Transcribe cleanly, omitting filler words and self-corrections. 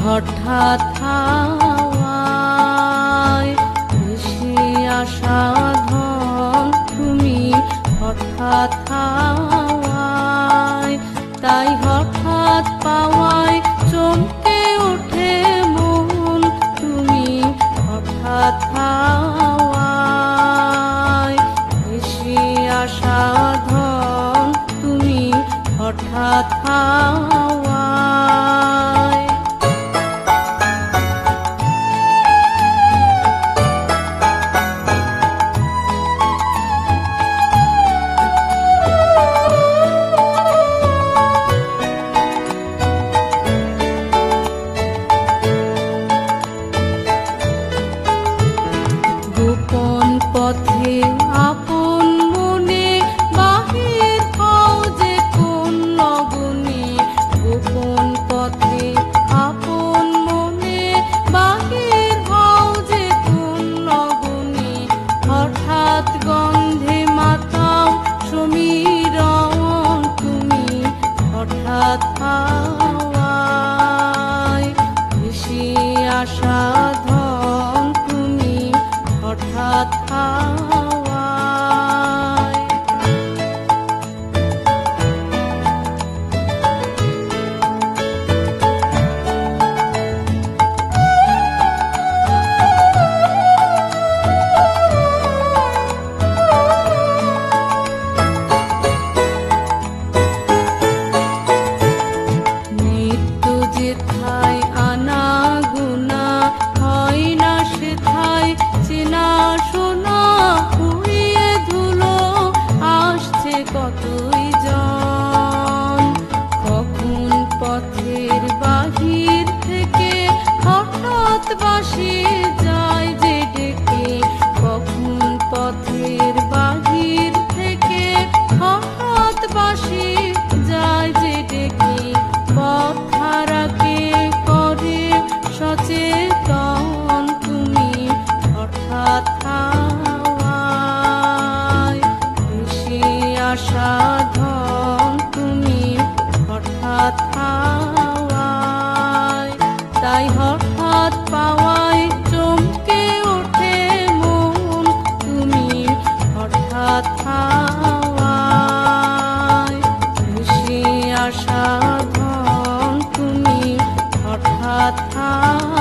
হঠাৎ হাওয়ায় ভেসে আসা ধন তুমি, হঠাৎ হাওয়ায়, তাই হঠাৎ পাওয়ায় চমকে ওঠে মন তুমি, হঠাৎ হাওয়ায় ভেসে আসা ধন তুমি, হঠাৎ হাওয়ায়। গোপন পথে আপন মনে বাহির হও যে কোন লগনে, গোপন পথে আপন মনে বাহির হও যে কোন লগনে, হঠাৎ গন্ধে মাতাও সমীরণ তুমি, হঠাৎ হাওয়ায় ভেসে আসা ধন তুমি, হঠাৎ হাওয়ায়। মৃত্যু যেথায় আনা গুনা হয় না সেথায় চেনা শোনা উড়িয়ে ধুলো আসছে কতই জন, কখন পথের বাহির থেকে হঠাৎ বাসি যায় যে ডেকে, কখন পথের বাহির থেকে হঠাৎ বাসি যায় যে ডেকে, পথ হারাকে করে সচেতন তুমি, হঠাৎ হাওয়ায় ভেসে আসা ধন তুমি, হঠাৎ হাওয়ায়, তাই হঠাৎ পাওয়ায় চমকে ওঠে মন তুমি, হঠাৎ হাওয়ায় ভেসে আসা ধন তুমি, হঠাৎ হাওয়ায়।